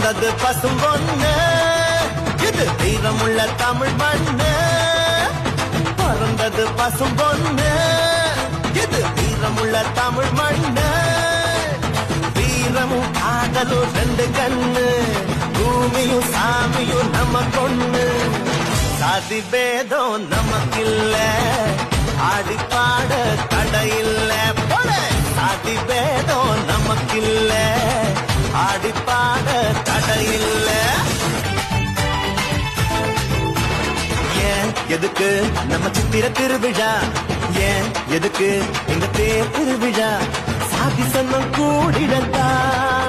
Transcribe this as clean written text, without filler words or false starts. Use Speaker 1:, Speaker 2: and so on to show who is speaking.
Speaker 1: பிறந்தது பசும் பொண்ணு, இது வீரமுள்ள தமிழ் மண்ணு. பிறந்தது பசும் பொண்ணு, இது வீரமுள்ள தமிழ் மண்ணு. வீரமும் காதலும் ரெண்டு கண்ணு, பூமியும் சாமியும் நம்ம கொண்ணு. சாதி பேதம் நமக்கில்ல, ஆடி பாட தடையில்ல. போல சாதி பேதம் நமக்கில்ல, ஆடி பாட தடையில்ல. ஏன் எதுக்கு நம்ம சித்திர திருவிழா, ஏன் எதுக்கு இந்த தேர் திருவிழா, சாதி சன்னம் கூடிடத்தான்.